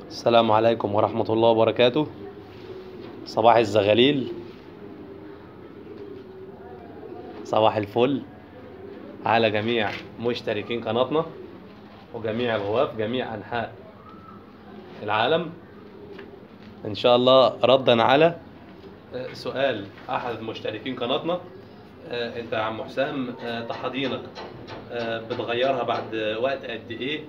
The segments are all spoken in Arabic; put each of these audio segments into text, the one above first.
السلام عليكم ورحمة الله وبركاته. صباح الزغاليل، صباح الفل على جميع مشتركين قناتنا وجميع الغواف جميع أنحاء العالم. إن شاء الله ردا على سؤال أحد مشتركين قناتنا، أنت يا عم حسام طحادينك بتغيرها بعد وقت قد إيه؟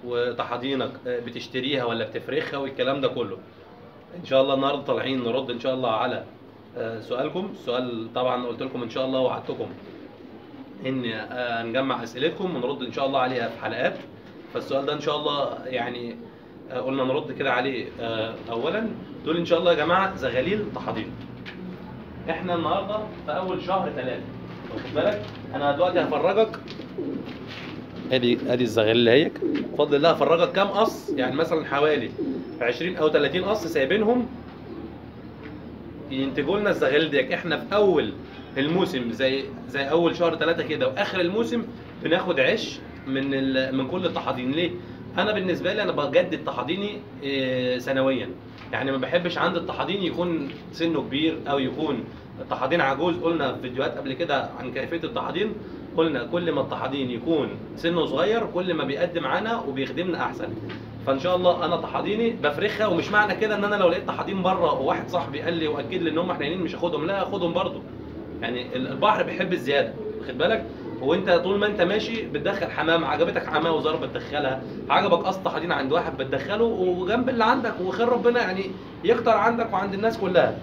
وطحادينك بتشتريها ولا بتفرخها والكلام ده كله. ان شاء الله النهارده طالعين نرد ان شاء الله على سؤالكم. السؤال طبعا قلت لكم ان شاء الله وعدتكم ان هنجمع اسئلتكم ونرد ان شاء الله عليها في حلقات. فالسؤال ده ان شاء الله يعني قلنا نرد كده عليه. اولا دول ان شاء الله يا جماعه زغاليل طحادين. احنا النهارده في اول شهر 3، واخد بالك؟ انا دلوقتي هفرجك ادي الزغاليل اهيك بفضل الله. هفرجك كام قص، يعني مثلا حوالي 20 او 30 قص سايبينهم ينتجوا لنا الزغاليل ديك. احنا في اول الموسم زي اول شهر 3 كده، واخر الموسم بناخد عش من كل الطحادين. ليه؟ انا بالنسبه لي انا بجدد طحاديني سنويا، يعني ما بحبش عند الطحادين يكون سنه كبير او يكون الطحادين عجوز. قلنا في فيديوهات قبل كده عن كيفيه الطحادين، قلنا كل ما الطحادين يكون سنه صغير كل ما بيقدم معانا وبيخدمنا احسن. فان شاء الله انا طحاديني بفرخها، ومش معنى كده ان انا لو لقيت طحادين بره وواحد صاحبي قال لي واكد لي ان هم حنينين مش هاخدهم، لا هاخدهم برضه. يعني البحر بيحب الزياده، واخد بالك؟ وانت طول ما انت ماشي بتدخل حمام، عجبتك حماه وزاره بتدخلها، عجبك قص طحادين عند واحد بتدخله وجنب اللي عندك، وخير ربنا يعني يكتر عندك وعند الناس كلها.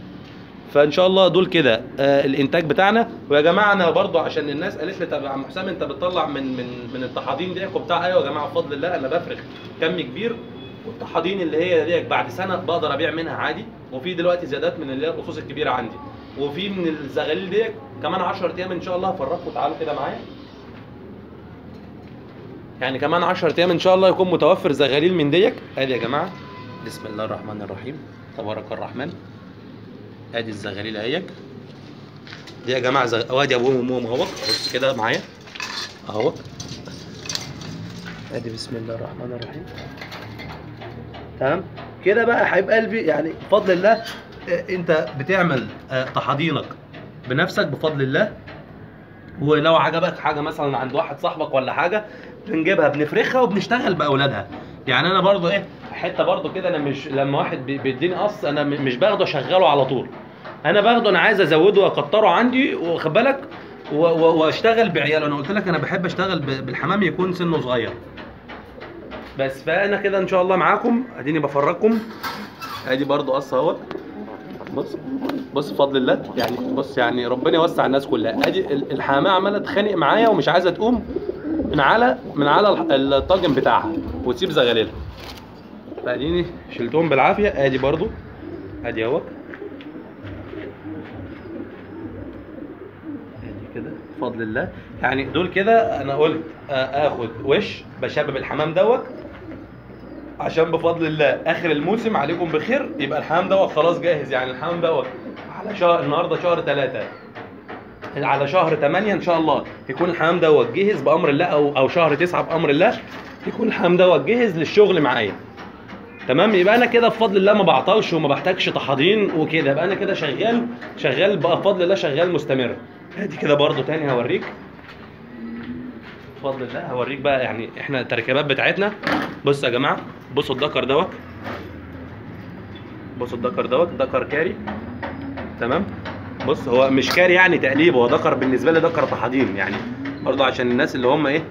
فان شاء الله دول كده الانتاج بتاعنا. ويا جماعه انا برضو عشان الناس قالت لي طب يا عم حسام انت بتطلع من الطحادين ديك وبتاع. ايوه يا جماعه بفضل الله انا بفرخ كم كبير، والطحادين اللي هي ديك بعد سنه بقدر ابيع منها عادي. وفي دلوقتي زيادات من اللي هي القصوص الكبيره عندي، وفي من الزغاليل ديك كمان 10 ايام ان شاء الله هفرجكم. تعالوا كده معايا، يعني كمان 10 ايام ان شاء الله يكون متوفر زغاليل من ديك. ادي يا جماعه بسم الله الرحمن الرحيم تبارك الرحمن. ادي الزغاليل اهيك دي يا جماعه وادي ابوهم وامهم اهوك. بص كده معايا اهوك، ادي بسم الله الرحمن الرحيم. تمام كده بقى يا حبيب قلبي، يعني بفضل الله انت بتعمل طحادينك بنفسك بفضل الله. ولو عجبك حاجه مثلا عند واحد صاحبك ولا حاجه بنجيبها بنفرخها وبنشتغل باولادها. يعني انا برضو حته برضو كده، انا مش لما واحد بيديني قص انا مش باخده اشغله على طول، انا باخده انا عايز ازوده واكتره عندي، واخد بالك؟ واشتغل بعياله. انا قلت لك انا بحب اشتغل بالحمام يكون سنه صغير بس. فانا كده ان شاء الله معاكم اديني بفرجكم. ادي برضو قص اهوت. بص بفضل الله، يعني بص يعني ربنا يوسع الناس كلها. ادي الحمامه عماله تتخانق معايا ومش عايزه تقوم من على الطاجن بتاعها وتسيب زغاليلها. فاديني شلتهم بالعافيه. ادي برضو ادي اهوت، ادي كده بفضل الله. يعني دول كده انا قلت اخد وش بشبب الحمام دوت عشان بفضل الله اخر الموسم عليكم بخير يبقى الحمام دوت خلاص جاهز. يعني الحمام دوت على شهر، النهارده شهر 3، على شهر 8 ان شاء الله يكون الحمام دوت جاهز بامر الله، او شهر 9 بامر الله يكون الحمام دوت جاهز للشغل معايا. تمام، يبقى انا كده بفضل الله ما بعطلش وما بحتاجش طحادين وكده، يبقى انا كده شغال بفضل الله، شغال مستمر. ادي كده برضو تاني هوريك بفضل الله. هوريك بقى يعني احنا التركيبات بتاعتنا. بص يا جماعه، بصوا الدكر دوت، بصوا الدكر دوت دكر كاري. تمام، بص هو مش كاري يعني تقليب، هو دكر بالنسبه لي دكر طحادين. يعني برضه عشان الناس اللي هم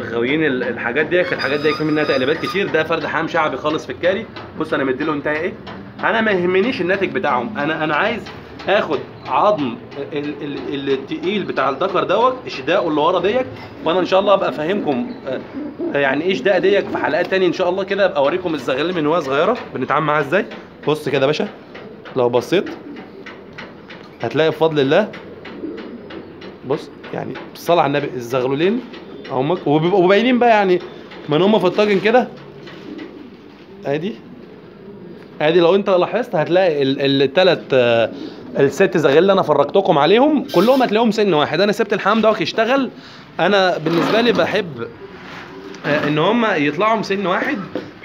غاويين الحاجات دي في منها تقليبات كتير. ده فرد حمام شعبي خالص في الكاري. بص انا مديله انتهى انا ما يهمنيش الناتج بتاعهم، انا عايز اخد عظم التقيل بتاع الدكر دوت اشداقه اللي ورا ديت. وانا ان شاء الله ابقى افهمكم يعني ايه اشداق ديت في حلقات تاني ان شاء الله. كده ابقى اوريكم الزغاليل من وهي صغيره بنتعامل معاها ازاي. بص كده يا باشا، لو بصيت هتلاقي بفضل الله، بص يعني بالصلاه على النبي الزغلولين هم وبيبقوا باينين بقى يعني من هم في الطاجن كده. ادي لو انت لاحظت هتلاقي الست زغاليل اللي انا فرجتكم عليهم كلهم هتلاقيهم سن واحد. انا سبت الحمام دوت يشتغل. انا بالنسبه لي بحب ان هم يطلعوا سن واحد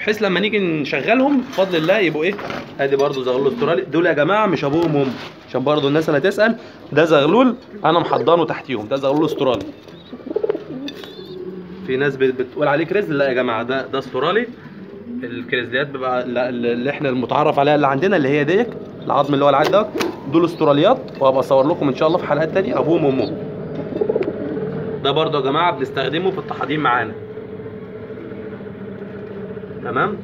بحيث لما نيجي نشغلهم بفضل الله يبقوا ايه. ادي برضو زغلول استرالي دول يا جماعه مش ابوهم هم، عشان برضو الناس اللي هتسال. ده زغلول انا محضنه تحتيهم، ده زغلول استرالي. في ناس بتقول عليه كريزل، لا يا جماعه ده استرالي. الكريزليات بيبقى اللي احنا المتعارف عليها اللي عندنا اللي هي ديت العظم اللي هو العادي ده، دول استراليات. وهبقى اصور لكم ان شاء الله في حلقات تانية ابوهم وامهم. ده برضو يا جماعه بنستخدمه في التحضير معانا. تمام.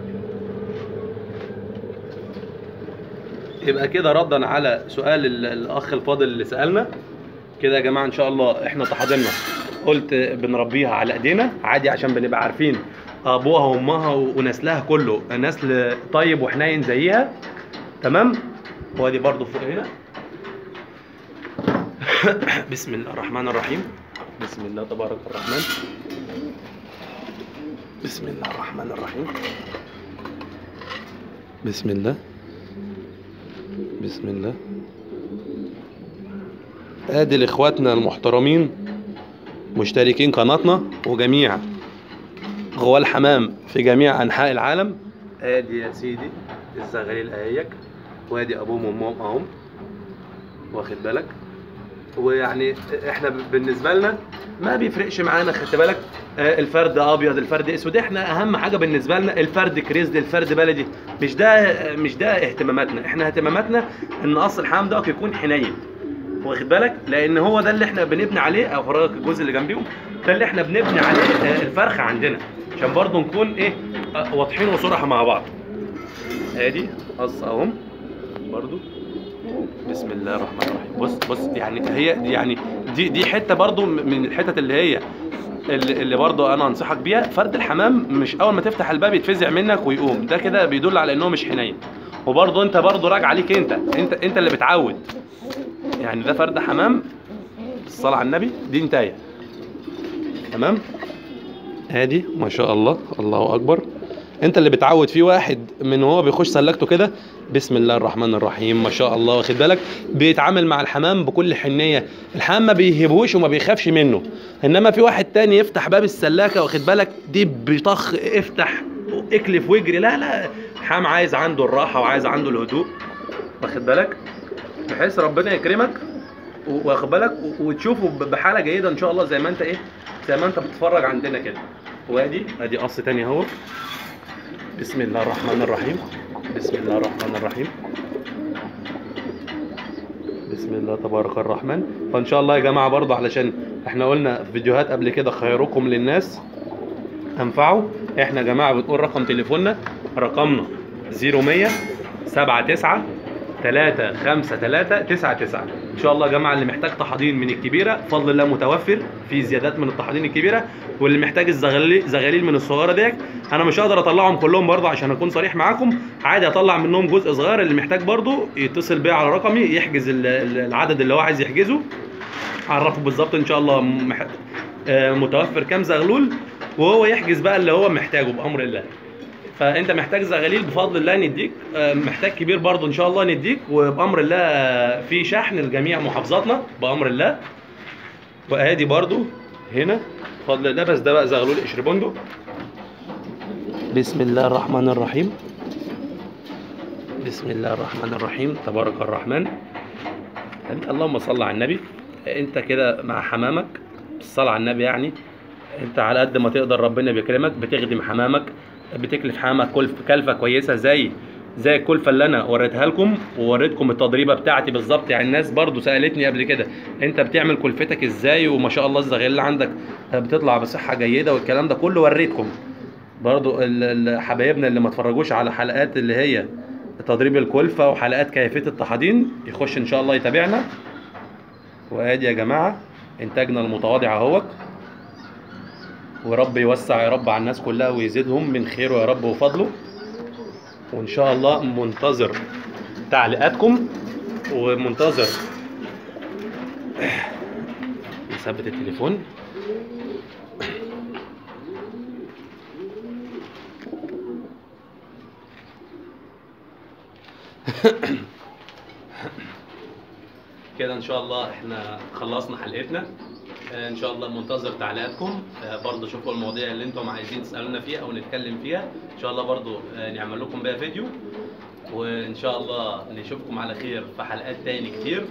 يبقى كده ردا على سؤال الاخ الفاضل اللي سالنا كده يا جماعه. ان شاء الله احنا تحضيرنا قلت بنربيها على ايدينا عادي، عشان بنبقى عارفين ابوها وامها ونسلها كله نسل طيب وحنين زيها. تمام. وادي برضو فوق هنا. بسم الله الرحمن الرحيم. بسم الله تبارك الرحمن. بسم الله الرحمن الرحيم. بسم الله. بسم الله. ادي لاخواتنا المحترمين مشتركين قناتنا وجميع غوال الحمام في جميع انحاء العالم. ادي يا سيدي الزغاليل اهيك، وادي ابوهم وامهم اهم، واخد بالك. ويعني احنا بالنسبه لنا ما بيفرقش معانا، خدت بالك. الفرد ابيض الفرد اسود، احنا اهم حاجه بالنسبه لنا الفرد كريزلي الفرد بلدي. مش ده اهتماماتنا. احنا اهتماماتنا ان اصل الحمام ده يكون حنين، واخد بالك، لان هو ده اللي احنا بنبني عليه. او فرجك الجزء اللي جنبيهم ده اللي احنا بنبني عليه الفرخه عندنا، عشان برضو نكون ايه واضحين وصراحه مع بعض. ادي قص اهم برضو. بسم الله الرحمن الرحيم. بص يعني هي يعني دي حته برضو من الحتت اللي هي اللي برضو انا انصحك بيها. فرد الحمام مش اول ما تفتح الباب يتفزع منك ويقوم، ده كده بيدل على انه مش حنين. وبرضو انت برضو راجع عليك انت اللي بتعود. يعني ده فرد حمام الصلاة على النبي، دي انتايه. تمام. ادي ما شاء الله الله اكبر. انت اللي بتعود فيه واحد من هو بيخش سلكته كده بسم الله الرحمن الرحيم ما شاء الله، واخد بالك، بيتعامل مع الحمام بكل حنيه. الحمام ما بيهبوش وما بيخافش منه. انما في واحد تاني يفتح باب السلاكه، واخد بالك، دي بيطخ افتح اكلف واجري. لا الحمام عايز عنده الراحه وعايز عنده الهدوء، واخد بالك، بحيث ربنا يكرمك واخد بالك وتشوفه بحاله جيده ان شاء الله زي ما انت زي ما انت بتتفرج عندنا كده. ادي قص تاني اهو. بسم الله الرحمن الرحيم. بسم الله الرحمن الرحيم. بسم الله تبارك الرحمن. فان شاء الله يا جماعه برضه علشان احنا قلنا في فيديوهات قبل كده خيركم للناس انفعوا. احنا يا جماعه بنقول رقم تليفوننا، رقمنا 0100 79 353 ان شاء الله يا جماعه. اللي محتاج طحادين من الكبيره بفضل الله متوفر في زيادات من الطحادين الكبيره، واللي محتاج زغاليل من الصغيره ديت انا مش هقدر اطلعهم كلهم برضه عشان اكون صريح معاكم. عادي اطلع منهم جزء صغير. اللي محتاج برضه يتصل بيا على رقمي يحجز العدد اللي هو عايز يحجزه، اعرفه بالظبط ان شاء الله متوفر كام زغلول، وهو يحجز بقى اللي هو محتاجه بامر الله. فانت محتاج زغاليل بفضل الله نديك، محتاج كبير برضو ان شاء الله نديك، وبامر الله في شحن لجميع محافظاتنا بامر الله. وادي برضو هنا بفضل الله. بس ده بقى زغلول قشر بندق. بسم الله الرحمن الرحيم. بسم الله الرحمن الرحيم تبارك الرحمن. اللهم صل على النبي. انت كده مع حمامك بالصلاه على النبي، يعني انت على قد ما تقدر ربنا بيكرمك، بتخدم حمامك، بتكلف حمامك كلفه كويسه زي الكلفه اللي انا وريتها لكم ووريتكم التضريبه بتاعتي بالظبط. يعني الناس برضو سالتني قبل كده انت بتعمل كلفتك ازاي، وما شاء الله الزغاليل اللي عندك بتطلع بصحه جيده والكلام ده كله وريتكم. برضو حبايبنا اللي ما اتفرجوش على حلقات اللي هي تضريب الكلفه وحلقات كيفيه الطحادين يخش ان شاء الله يتابعنا. وادي يا جماعه انتاجنا المتواضع اهوت، ورب يوسع يا رب على الناس كلها ويزيدهم من خيره يا رب وفضله. وان شاء الله منتظر تعليقاتكم ومنتظر. نثبت التليفون. كده ان شاء الله احنا خلصنا حلقتنا. ان شاء الله منتظر تعليقاتكم. برضه شوفوا المواضيع اللي انتم عايزين تسالونا فيها او نتكلم فيها، ان شاء الله برضه نعمل لكم بيها فيديو. وان شاء الله نشوفكم على خير في حلقات تاني كتير،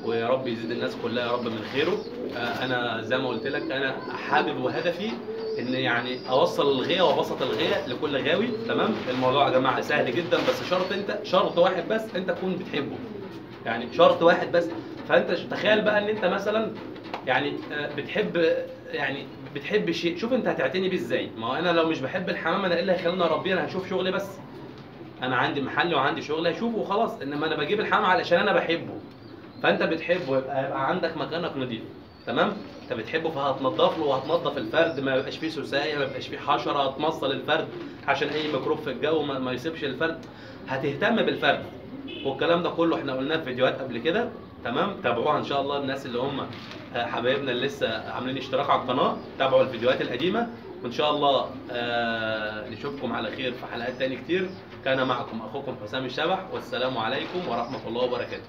ويا رب يزيد الناس كلها يا رب من خيره. انا زي ما قلت لك انا حابب وهدفي ان يعني اوصل الغايه وابسط الغايه لكل غاوي. تمام؟ الموضوع يا جماعه سهل جدا، بس شرط واحد بس انت تكون بتحبه، يعني شرط واحد بس. فانت تخيل بقى ان انت مثلا يعني بتحب شيء، شوف انت هتعتني بيه ازاي. ما هو انا لو مش بحب الحمام انا ايه اللي هيخليني اربيه؟ انا هشوف شغلي بس، انا عندي محل وعندي شغل هشوفه وخلاص. انما انا بجيب الحمام علشان انا بحبه، فانت بتحبه يبقى عندك مكانك نظيف. تمام؟ انت بتحبه فهتنضف له وهتنضف الفرد، ما يبقاش فيه سوسايه، ما يبقاش فيه حشره، هتمصل الفرد عشان اي ميكروب في الجو ما يصيبش الفرد، هتهتم بالفرد. والكلام ده كله احنا قلناه في فيديوهات قبل كده. تمام؟ تابعوها ان شاء الله. الناس اللي هم حبايبنا اللي لسه عاملين اشتراك على القناه تابعوا الفيديوهات القديمه، وان شاء الله نشوفكم على خير في حلقات تاني كتير. كان معكم اخوكم حسام الشبح، والسلام عليكم ورحمه الله وبركاته.